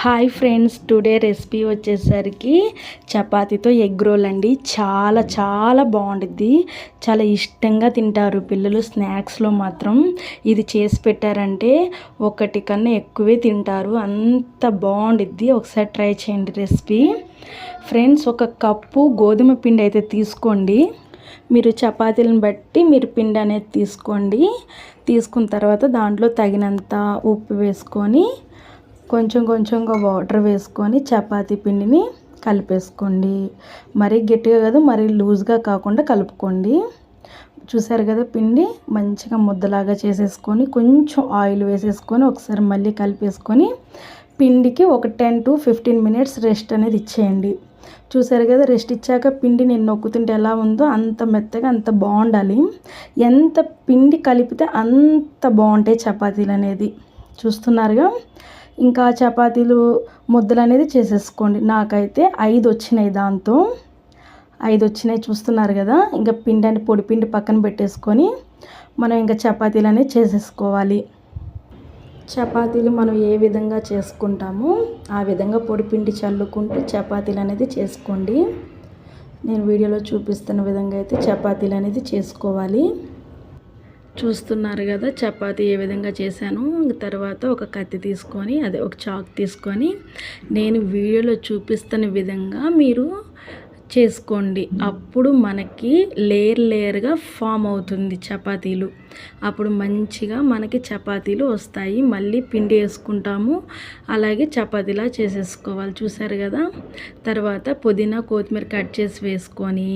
Hi friends, today recipe వచ్చేసరికి చపాతీతో egg role అండి. చాలా చాలా బాగుంటుంది. చాలా ఇష్టంగా తింటారు పిల్లలు. స్నాక్స్లో మాత్రం ఇది చేసి పెట్టారంటే ఒకటి కన్నా ఎక్కువే తింటారు, అంత బాగుండిద్ది. ఒకసారి ట్రై చేయండి రెసిపీ. ఫ్రెండ్స్, ఒక కప్పు గోధుమ పిండి అయితే తీసుకోండి. మీరు చపాతీలను బట్టి మీరు పిండి అనేది తీసుకోండి. తీసుకున్న తర్వాత దాంట్లో తగినంత ఉప్పు వేసుకొని కొంచెం కొంచెంగా వాటర్ వేసుకొని చపాతీ పిండిని కలిపేసుకోండి. మరీ గట్టిగా కాదు, మరీ లూజ్గా కాకుండా కలుపుకోండి. చూసారు కదా, పిండి మంచిగా ముద్దలాగా చేసేసుకొని కొంచెం ఆయిల్ వేసేసుకొని ఒకసారి మళ్ళీ కలిపేసుకొని పిండికి ఒక 10 to 15 minutes రెస్ట్ అనేది ఇచ్చేయండి. చూసారు కదా, రెస్ట్ ఇచ్చాక పిండి నేను నొక్కుతుంటే ఎలా ఉందో అంత మెత్తగా అంత బాగుండాలి. ఎంత పిండి కలిపితే అంత బాగుంటాయి చపాతీలు అనేది. చూస్తున్నారుగా, ఇంకా చపాతీలు ముద్దలు అనేది చేసేసుకోండి. నాకైతే 5 వచ్చినాయి, దాంతో 5 వచ్చినాయి. చూస్తున్నారు కదా, ఇంకా పిండి అంటే పొడి పిండి పక్కన పెట్టేసుకొని మనం ఇంకా చపాతీలు అనేది చేసేసుకోవాలి. చపాతీలు మనం ఏ విధంగా చేసుకుంటామో ఆ విధంగా పొడి పిండి చల్లుకుంటూ చపాతీలు అనేది చేసుకోండి. నేను వీడియోలో చూపిస్తున్న విధంగా అయితే చపాతీలు అనేది చేసుకోవాలి. చూస్తున్నారు కదా, చపాతీ ఏ విధంగా చేశాను. తర్వాత ఒక కత్తి తీసుకొని, ఒక చాక్ తీసుకొని నేను వీడియోలో చూపిస్తున్న విధంగా మీరు చేసుకోండి. అప్పుడు మనకి లేయర్గా ఫామ్ అవుతుంది చపాతీలు. అప్పుడు మంచిగా మనకి చపాతీలు వస్తాయి. మళ్ళీ పిండి వేసుకుంటాము, అలాగే చపాతీలా చేసేసుకోవాలి. చూసారు కదా, తర్వాత పుదీనా కొత్తిమీర కట్ చేసి వేసుకొని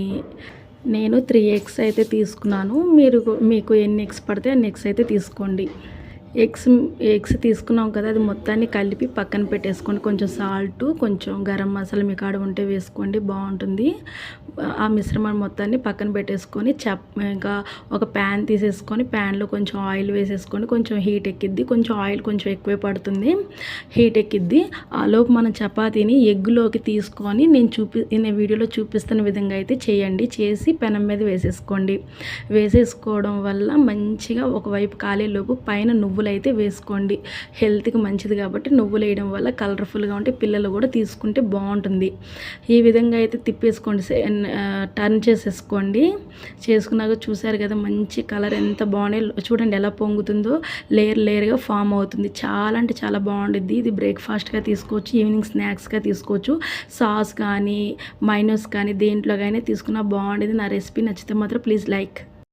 నేను 3 eggs అయితే తీసుకున్నాను. మీకు ఎన్ని ఎగ్స్ పడితే అన్ని ఎగ్స్ అయితే తీసుకోండి. ఎగ్స్ తీసుకున్నాం కదా, అది మొత్తాన్ని కలిపి పక్కన పెట్టేసుకోండి. కొంచెం సాల్ట్, కొంచెం గరం మసాలా మీ కాడ ఉంటే వేసుకోండి, బాగుంటుంది. ఆ మిశ్రమాన్ని మొత్తాన్ని పక్కన పెట్టేసుకొని ఇంకా ఒక ప్యాన్ తీసేసుకొని ప్యాన్లో కొంచెం ఆయిల్ వేసేసుకొని కొంచెం హీట్ ఎక్కిద్ది. కొంచెం ఆయిల్ కొంచెం ఎక్కువే పడుతుంది, హీట్ ఎక్కిద్ది. ఆలోపు మనం చపాతీని ఎగ్గులోకి తీసుకొని నేను వీడియోలో చూపిస్తున్న విధంగా అయితే చేయండి. చేసి పెనం మీద వేసేసుకోండి. వేసేసుకోవడం వల్ల మంచిగా ఒకవైపు కాలేలోపు పైన నువ్వులు అయితే వేసుకోండి. హెల్త్కి మంచిది కాబట్టి నువ్వులు వేయడం వల్ల కలర్ఫుల్గా ఉంటే పిల్లలు కూడా తీసుకుంటే బాగుంటుంది. ఈ విధంగా అయితే తిప్పేసుకోండి, టర్న్ చేసేసుకోండి. చేసుకున్నాక చూసారు కదా, మంచి కలర్ ఎంత బాగున్నాయి. చూడండి ఎలా పొంగుతుందో, లేయర్గా ఫామ్ అవుతుంది. చాలా అంటే చాలా బాగుంటుంది. ఇది బ్రేక్ఫాస్ట్గా తీసుకోవచ్చు, ఈవినింగ్ స్నాక్స్గా తీసుకోవచ్చు. సాస్ కానీ మైనస్ కానీ దేంట్లో కానీ తీసుకున్నా బాగుండేది. నా రెసిపీ నచ్చితే మాత్రం ప్లీజ్ లైక్.